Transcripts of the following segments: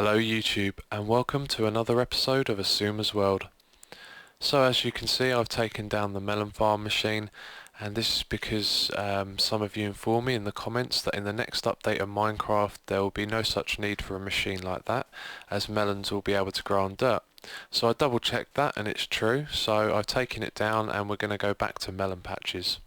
Hello YouTube and welcome to another episode of Xisuma's World. So as you can see, I've taken down the melon farm machine, and this is because some of you informed me in the comments that in the next update of Minecraft there will be no such need for a machine like that, as melons will be able to grow on dirt. So I double checked that and it's true, so I've taken it down and we're going to go back to melon patches.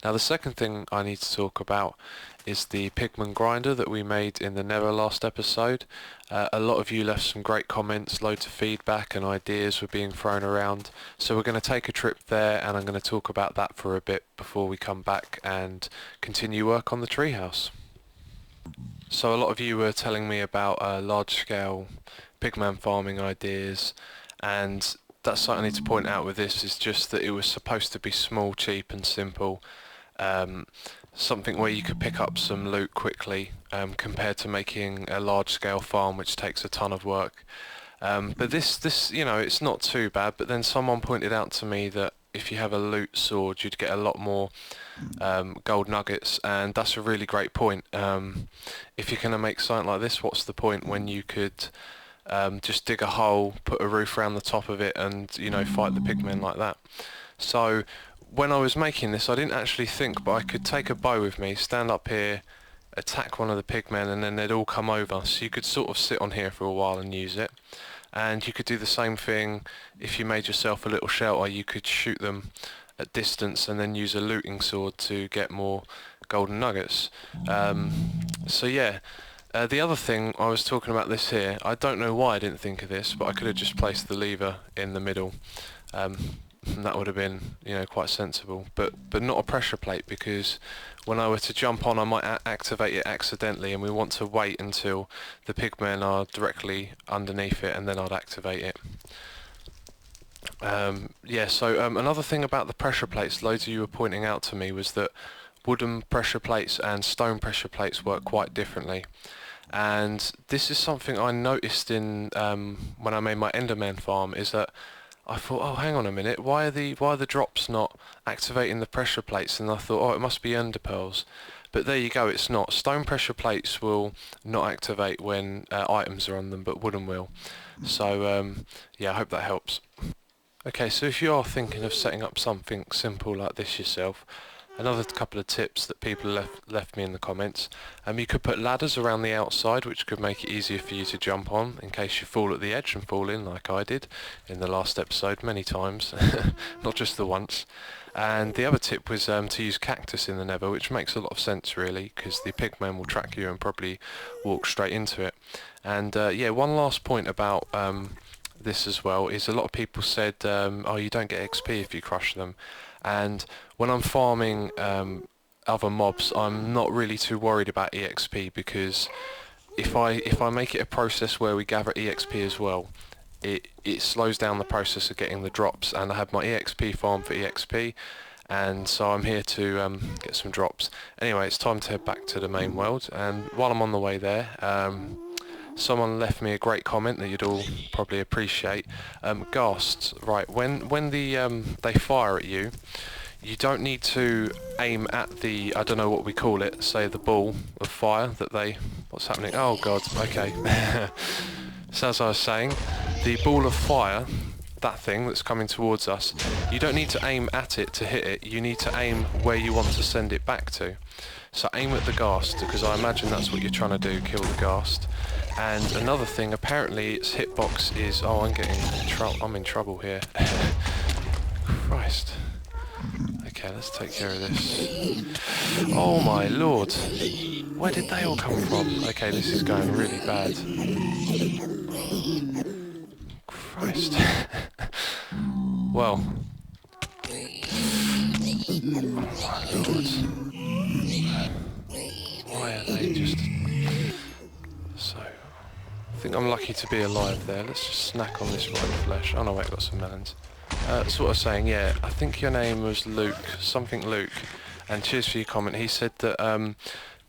Now the second thing I need to talk about is the pigman grinder that we made in the Nether last episode. A lot of you left some great comments, loads of feedback and ideas were being thrown around, so we're going to take a trip there and I'm going to talk about that for a bit before we come back and continue work on the treehouse. So a lot of you were telling me about large scale pigman farming ideas, and that's something I need to point out with this is just that it was supposed to be small, cheap and simple. Something where you could pick up some loot quickly compared to making a large scale farm which takes a ton of work. But this, you know, it's not too bad, but then someone pointed out to me that if you have a loot sword you'd get a lot more gold nuggets, and that's a really great point. If you're going to make something like this, what's the point when you could just dig a hole, put a roof around the top of it and, you know, fight the pigmen like that. So when I was making this I didn't actually think, but I could take a bow with me, stand up here, attack one of the pigmen and then they'd all come over, so you could sort of sit on here for a while and use it. And you could do the same thing if you made yourself a little shelter. You could shoot them at distance and then use a looting sword to get more golden nuggets. So yeah. The other thing I was talking about this here, I don't know why I didn't think of this, but I could have just placed the lever in the middle. And that would have been, you know, quite sensible, but not a pressure plate, because when I were to jump on I might activate it accidentally, and we want to wait until the pigmen are directly underneath it and then I'd activate it. Yeah, so another thing about the pressure plates loads of you were pointing out to me was that wooden pressure plates and stone pressure plates work quite differently. And this is something I noticed in when I made my Enderman farm, is that I thought, oh, hang on a minute, why are the drops not activating the pressure plates? And I thought, oh, it must be ender pearls. But there you go, it's not. Stone pressure plates will not activate when items are on them, but wooden will. So yeah, I hope that helps. Okay, so if you are thinking of setting up something simple like this yourself, another couple of tips that people left me in the comments. You could put ladders around the outside, which could make it easier for you to jump on in case you fall at the edge and fall in, like I did in the last episode many times, not just the once. And the other tip was to use cactus in the Nether, which makes a lot of sense really, because the pigmen will track you and probably walk straight into it. And yeah, one last point about this as well is a lot of people said, oh, you don't get XP if you crush them. And when I'm farming other mobs, I'm not really too worried about EXP, because if I make it a process where we gather EXP as well, it slows down the process of getting the drops, and I have my EXP farm for EXP, and so I'm here to get some drops. Anyway, it's time to head back to the main world, and while I'm on the way there, someone left me a great comment that you'd all probably appreciate. Ghasts, right, when they fire at you, you don't need to aim at the, I don't know what we call it, say the ball of fire that they, what's happening? Oh god, okay. So as I was saying, the ball of fire, that thing that's coming towards us, you don't need to aim at it to hit it, you need to aim where you want to send it back to. So aim at the ghast, because I imagine that's what you're trying to do, kill the ghast. And another thing, apparently its hitbox is, oh, I'm in trouble here. Christ. Okay, let's take care of this. Oh my lord. Where did they all come from? Okay, this is going really bad. Christ. Well. Oh my lord. Why are they just... So... I think I'm lucky to be alive there. Let's just snack on this rotten flesh. Oh no, wait, I've got some melons. That's what I was saying, yeah. I think your name was Luke, something Luke. And cheers for your comment. He said that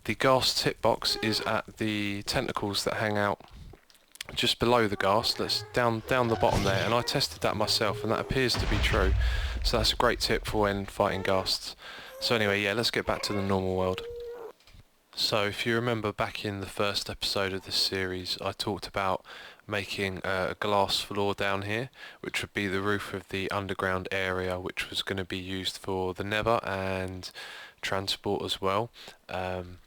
the ghast hitbox is at the tentacles that hang out just below the ghast. That's down the bottom there. And I tested that myself, and that appears to be true. So that's a great tip for when fighting ghasts. So anyway, yeah, let's get back to the normal world. So if you remember back in the first episode of this series, I talked about making a glass floor down here, which would be the roof of the underground area, which was going to be used for the nether and transport as well. Um,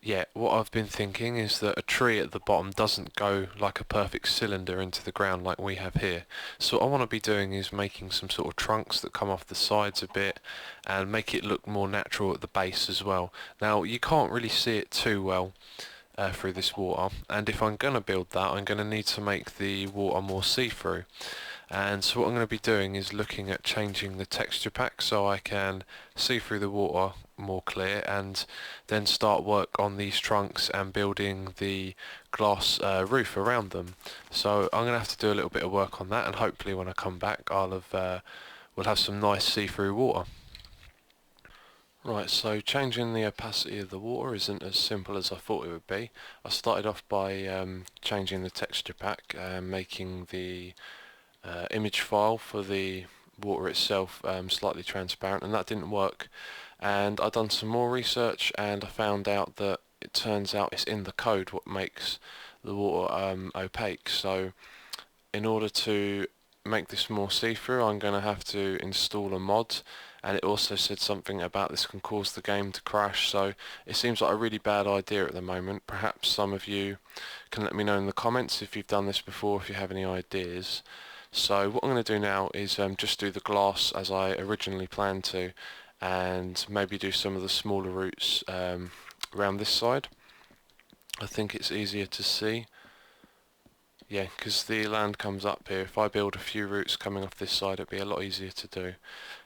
yeah, what I've been thinking is that a tree at the bottom doesn't go like a perfect cylinder into the ground like we have here. So what I want to be doing is making some sort of trunks that come off the sides a bit and make it look more natural at the base as well. Now you can't really see it too well through this water, and if I'm going to build that I'm going to need to make the water more see-through. And so what I'm going to be doing is looking at changing the texture pack so I can see through the water more clear, and then start work on these trunks and building the glass roof around them. So I'm going to have to do a little bit of work on that, and hopefully when I come back we'll have some nice see-through water. Right, so changing the opacity of the water isn't as simple as I thought it would be. I started off by changing the texture pack, making the image file for the water itself slightly transparent, and that didn't work. And I've done some more research and I found out that it turns out it's in the code what makes the water opaque. So in order to make this more see-through I'm going to have to install a mod, and it also said something about this can cause the game to crash, so it seems like a really bad idea at the moment. Perhaps some of you can let me know in the comments if you've done this before, if you have any ideas. So what I'm going to do now is just do the glass as I originally planned to, and maybe do some of the smaller roots around this side. I think it's easier to see. Yeah, because the land comes up here. If I build a few roots coming off this side, it'd be a lot easier to do.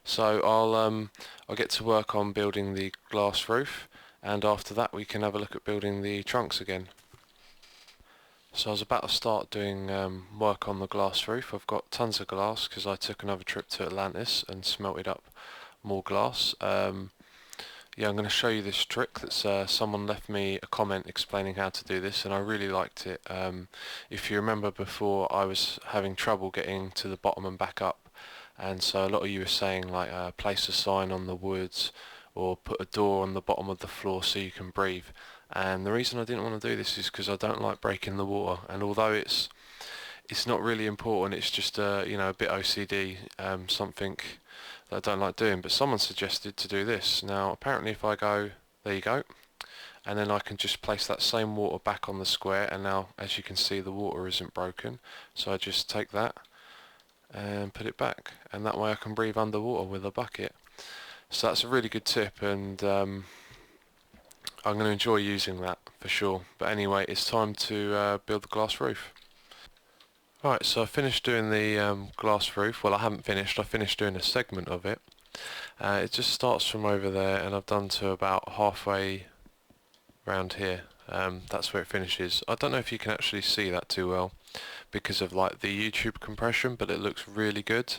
So I'll get to work on building the glass roof, and after that we can have a look at building the trunks again. So I was about to start doing work on the glass roof. I've got tons of glass because I took another trip to Atlantis and smelted up more glass. Yeah, I'm going to show you this trick that someone left me a comment explaining how to do this, and I really liked it. If you remember before, I was having trouble getting to the bottom and back up, and so a lot of you were saying like place a sign on the woods or put a door on the bottom of the floor so you can breathe. And the reason I didn't want to do this is because I don't like breaking the water, and although it's not really important, it's just you know, a bit OCD, something that I don't like doing. But someone suggested to do this. Now apparently if I go, there you go, and then I can just place that same water back on the square, and now as you can see the water isn't broken, so I just take that and put it back, and that way I can breathe underwater with a bucket. So that's a really good tip, and I'm going to enjoy using that for sure. But anyway, it's time to build the glass roof. Right, so I finished doing the glass roof. Well, I haven't finished. I finished doing a segment of it. It just starts from over there, and I've done to about halfway around here. That's where it finishes. I don't know if you can actually see that too well because of like the YouTube compression, but it looks really good.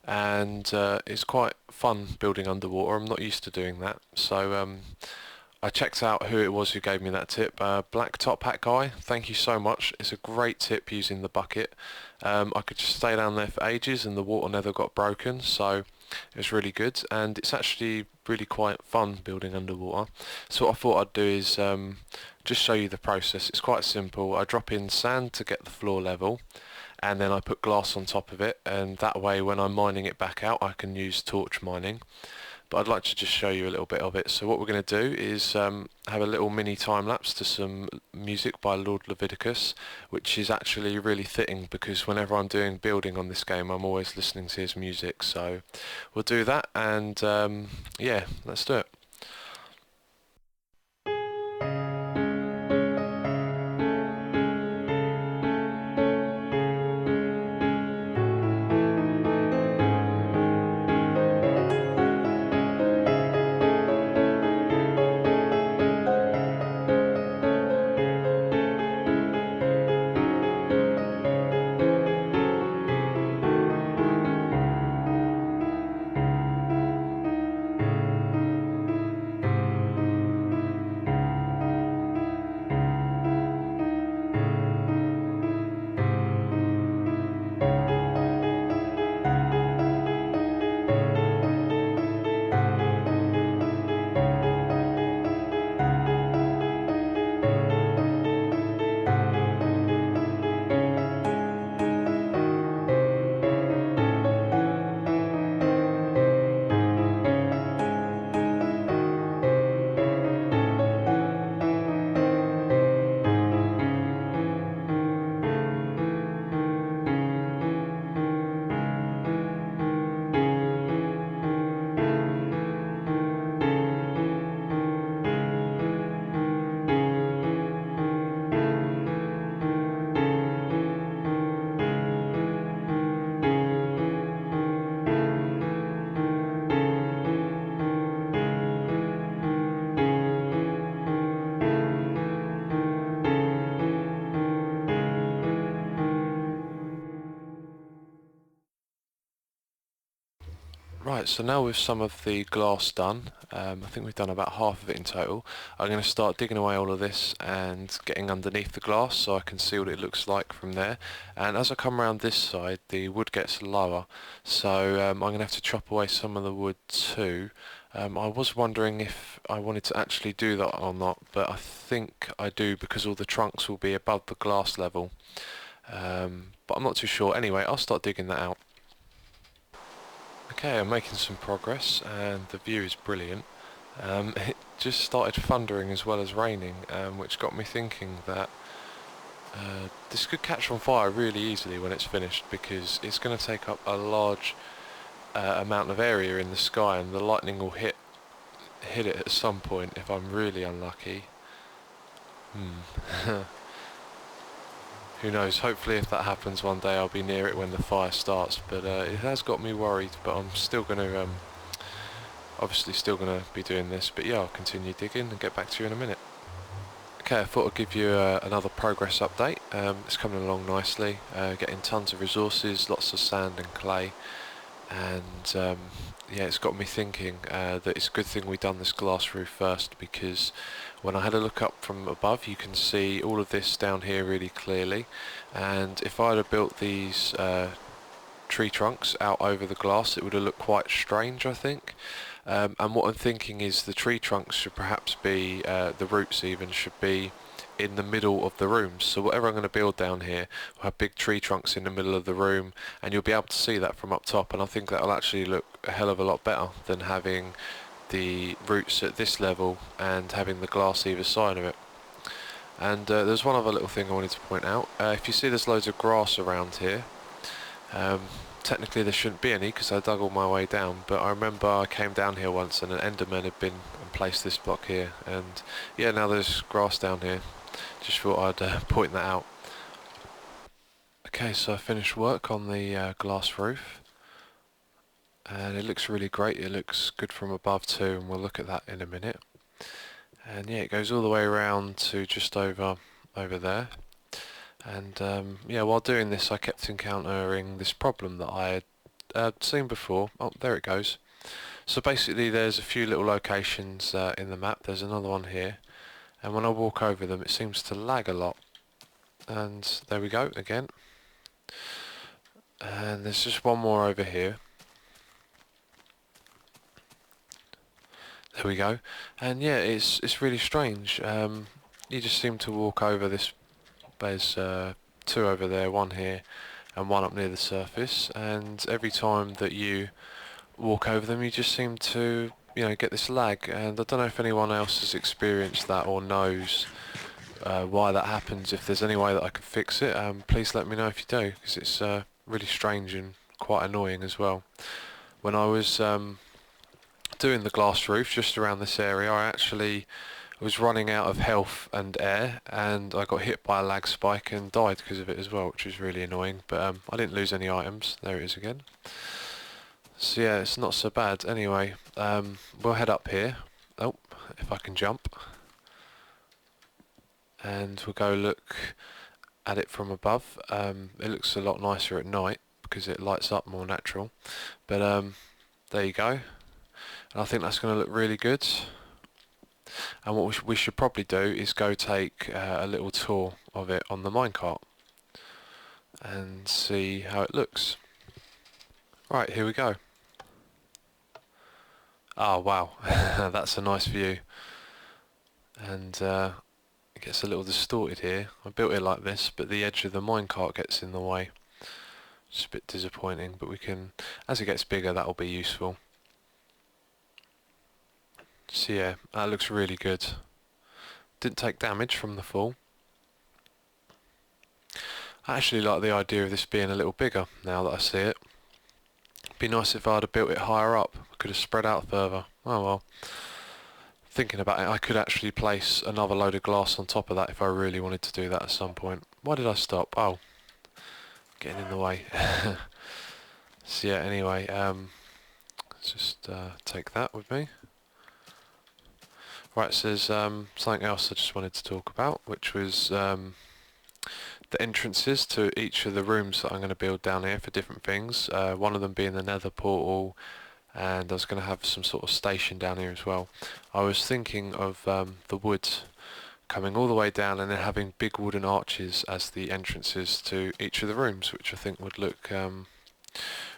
And it's quite fun building underwater. I'm not used to doing that, so I checked out who it was who gave me that tip. Black Top Hat Guy, thank you so much. It's a great tip using the bucket. I could just stay down there for ages and the water never got broken, so it was really good, and it's actually really quite fun building underwater. So what I thought I'd do is just show you the process. It's quite simple. I drop in sand to get the floor level, and then I put glass on top of it, and that way when I'm mining it back out I can use torch mining. But I'd like to just show you a little bit of it. So what we're going to do is have a little mini time lapse to some music by Lovidicus, which is actually really fitting because whenever I'm doing building on this game I'm always listening to his music. So we'll do that, and yeah, let's do it. Right, so now with some of the glass done, I think we've done about half of it in total, I'm going to start digging away all of this and getting underneath the glass so I can see what it looks like from there. And as I come around this side, the wood gets lower, so I'm going to have to chop away some of the wood too. I was wondering if I wanted to actually do that or not, but I think I do because all the trunks will be above the glass level. But I'm not too sure. Anyway, I'll start digging that out. Okay, I'm making some progress and the view is brilliant. It just started thundering as well as raining, which got me thinking that this could catch on fire really easily when it's finished, because it's going to take up a large amount of area in the sky, and the lightning will hit it at some point if I'm really unlucky. Who knows, hopefully if that happens one day I'll be near it when the fire starts, but it has got me worried. But I'm still going to obviously still going to be doing this, but yeah, I'll continue digging and get back to you in a minute. Okay, I thought I'd give you another progress update. It's coming along nicely, getting tons of resources, lots of sand and clay, and yeah, it's got me thinking that it's a good thing we done this glass roof first, because when I had a look up from above you can see all of this down here really clearly, and if I'd have built these tree trunks out over the glass it would have looked quite strange, I think. And what I'm thinking is the tree trunks should perhaps be, the roots even, should be in the middle of the rooms. So whatever I'm going to build down here will have big tree trunks in the middle of the room, and you'll be able to see that from up top, and I think that'll actually look a hell of a lot better than having the roots at this level and having the glass either side of it. And there's one other little thing I wanted to point out. If you see there's loads of grass around here, technically there shouldn't be any because I dug all my way down, but I remember I came down here once and an enderman had been and placed this block here, and yeah, now there's grass down here. Just thought I'd point that out. Okay, so I finished work on the glass roof, and it looks really great. It looks good from above too, and we'll look at that in a minute. And yeah, it goes all the way around to just over there. And yeah, while doing this I kept encountering this problem that I had seen before. Oh, there it goes. So basically there's a few little locations in the map. There's another one here, and when I walk over them it seems to lag a lot. And there we go again. And there's just one more over here. There we go. And yeah, it's really strange. You just seem to walk over this. There's two over there, one here and one up near the surface, and every time that you walk over them you just seem to, you know, get this lag. And I don't know if anyone else has experienced that or knows why that happens. If there's any way that I can fix it, please let me know if you do, because it's really strange and quite annoying as well. When I was doing the glass roof just around this area, I actually was running out of health and air, and I got hit by a lag spike and died because of it as well, which was really annoying. But I didn't lose any items. There it is again. So yeah, it's not so bad. Anyway, we'll head up here. Oh, if I can jump. And we'll go look at it from above. It looks a lot nicer at night because it lights up more natural. But there you go. And I think that's going to look really good. And what we should probably do is go take a little tour of it on the minecart and see how it looks. Right, here we go. Oh wow, that's a nice view. And it gets a little distorted here. I built it like this, but the edge of the minecart gets in the way. It's a bit disappointing, but we can, as it gets bigger, that'll be useful. So yeah, that looks really good. Didn't take damage from the fall. I actually like the idea of this being a little bigger now that I see it. Be nice if I'd have built it higher up. I could have spread out further. Oh well. Thinking about it, I could actually place another load of glass on top of that if I really wanted to do that at some point. Why did I stop? Oh, getting in the way. So yeah, anyway, let's just take that with me. Right, so there's something else I just wanted to talk about, which was the entrances to each of the rooms that I'm going to build down here for different things. One of them being the nether portal, and I was going to have some sort of station down here as well. I was thinking of the woods coming all the way down and then having big wooden arches as the entrances to each of the rooms, which I think would look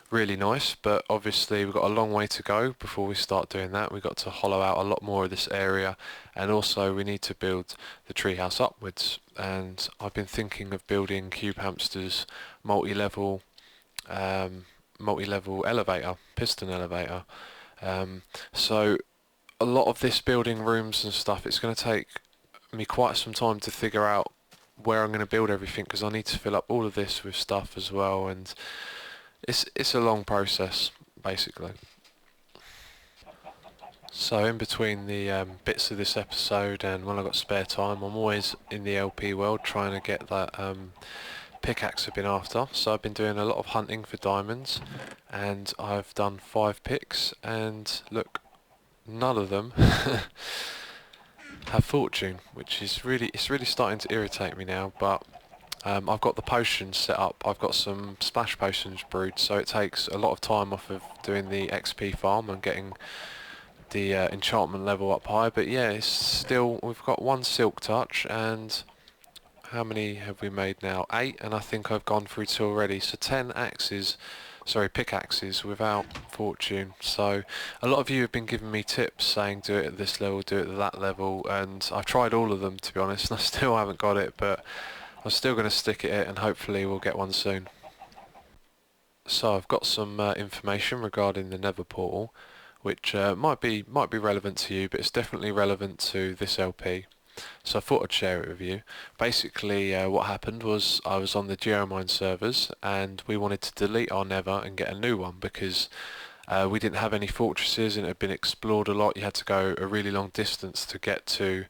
really nice. But obviously we've got a long way to go before we start doing that. We've got to hollow out a lot more of this area, and also we need to build the treehouse upwards. And I've been thinking of building Cube Hamster's multi-level elevator, piston elevator. So a lot of this building rooms and stuff, it's going to take me quite some time to figure out where I'm going to build everything, because I need to fill up all of this with stuff as well, and it's a long process basically. So in between the bits of this episode and when I've got spare time, I'm always in the LP world trying to get that pickaxe I've been after. So I've been doing a lot of hunting for diamonds, and I've done 5 picks, and look, none of them have fortune, which is really starting to irritate me now. But I've got the potions set up. I've got some splash potions brewed, so it takes a lot of time off of doing the XP farm and getting the enchantment level up high. But yeah, it's still, we've got 1 silk touch, and how many have we made now? 8, and I think I've gone through 2 already. So 10 pickaxes without fortune. So a lot of you have been giving me tips saying do it at this level, do it at that level, and I've tried all of them, to be honest, and I still haven't got it, but I'm still going to stick at it and hopefully we'll get one soon. So I've got some information regarding the Nether portal, which might be relevant to you, but it's definitely relevant to this LP. So I thought I'd share it with you. Basically what happened was I was on the Geomine servers and we wanted to delete our Nether and get a new one, because we didn't have any fortresses and it had been explored a lot. You had to go a really long distance to get to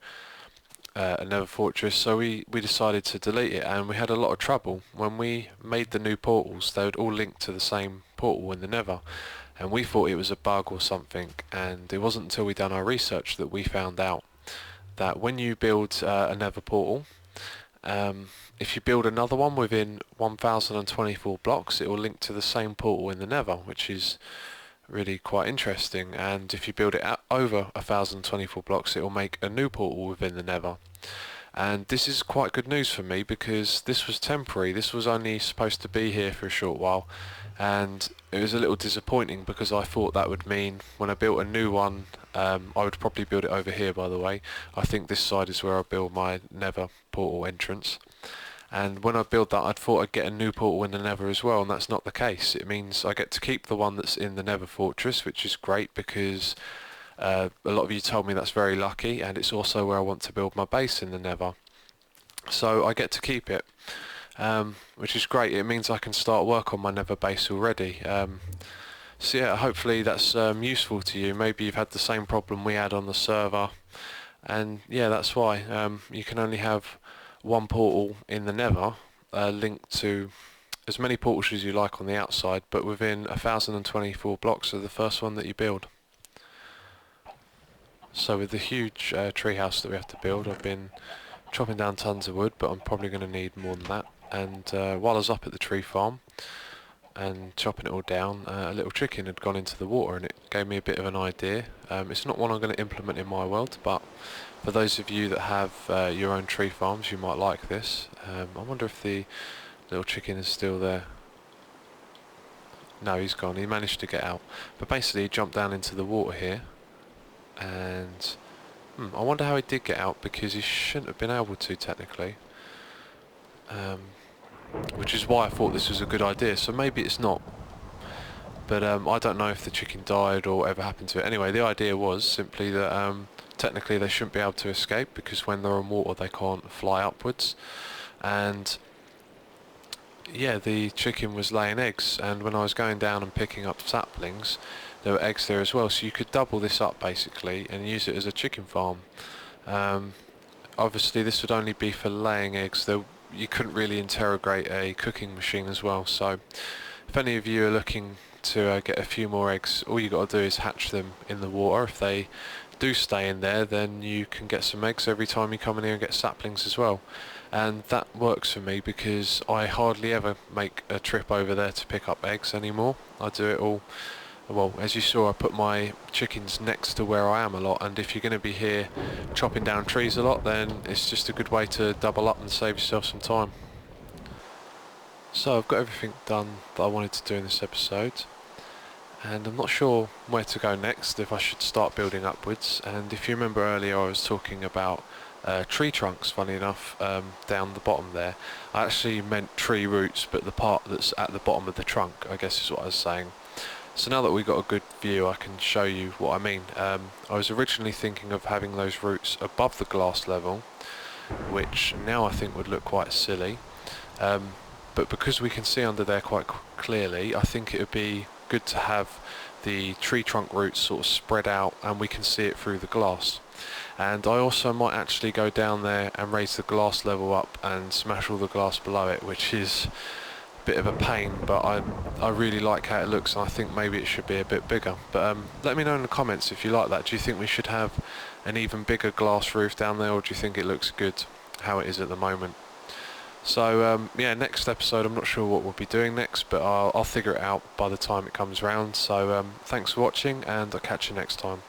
a Nether fortress, so we decided to delete it, and we had a lot of trouble. When we made the new portals, they would all link to the same portal in the Nether, and we thought it was a bug or something, and it wasn't until we done our research that we found out that when you build a Nether portal, if you build another one within 1024 blocks, it will link to the same portal in the Nether, which is really quite interesting. And if you build it over 1024 blocks, it will make a new portal within the Nether. And this is quite good news for me, because this was temporary. This was only supposed to be here for a short while, and it was a little disappointing because I thought that would mean when I built a new one, I would probably build it over here, by the way. I think this side is where I build my Nether portal entrance. And when I build that, I thought I'd get a new portal in the Nether as well, and that's not the case. It means I get to keep the one that's in the Nether fortress, which is great, because a lot of you told me that's very lucky, and it's also where I want to build my base in the Nether. So I get to keep it, which is great. It means I can start work on my Nether base already. So yeah, hopefully that's useful to you. Maybe you've had the same problem we had on the server, and yeah, that's why you can only have 1 portal in the Nether linked to as many portals as you like on the outside, but within 1024 blocks of the first one that you build. So with the huge treehouse that we have to build, I've been chopping down tons of wood, but I'm probably going to need more than that. And while I was up at the tree farm and chopping it all down, a little chicken had gone into the water, and it gave me a bit of an idea. It's not one I'm going to implement in my world, but for those of you that have your own tree farms, you might like this. I wonder if the little chicken is still there. No, he's gone. He managed to get out. But basically he jumped down into the water here, and I wonder how he did get out, because he shouldn't have been able to technically. Which is why I thought this was a good idea, so maybe it's not. But I don't know if the chicken died or whatever happened to it. Anyway, the idea was simply that technically they shouldn't be able to escape, because when they're in water they can't fly upwards. And yeah, the chicken was laying eggs, and when I was going down and picking up saplings, there were eggs there as well, so you could double this up basically and use it as a chicken farm. Obviously this would only be for laying eggs, though you couldn't really interrogate a cooking machine as well. So if any of you are looking to get a few more eggs, all you got to do is hatch them in the water. If they do stay in there, then you can get some eggs every time you come in here and get saplings as well. And that works for me, because I hardly ever make a trip over there to pick up eggs anymore. I do it all well, as you saw, I put my chickens next to where I am a lot, and if you're going to be here chopping down trees a lot, then it's just a good way to double up and save yourself some time. So I've got everything done that I wanted to do in this episode, and I'm not sure where to go next, if I should start building upwards. And if you remember earlier, I was talking about tree trunks, funny enough, down the bottom there. I actually meant tree roots, but the part that's at the bottom of the trunk, I guess is what I was saying. So now that we've got a good view, I can show you what I mean. I was originally thinking of having those roots above the glass level, which now I think would look quite silly. But because we can see under there quite clearly, I think it would be good to have the tree trunk roots sort of spread out and we can see it through the glass. And I also might actually go down there and raise the glass level up and smash all the glass below it, which is a bit of a pain, but I really like how it looks, and I think maybe it should be a bit bigger. But let me know in the comments if you like that. Do you think we should have an even bigger glass roof down there, or do you think it looks good how it is at the moment? So yeah, next episode I'm not sure what we'll be doing next, but I'll figure it out by the time it comes round. So thanks for watching, and I'll catch you next time.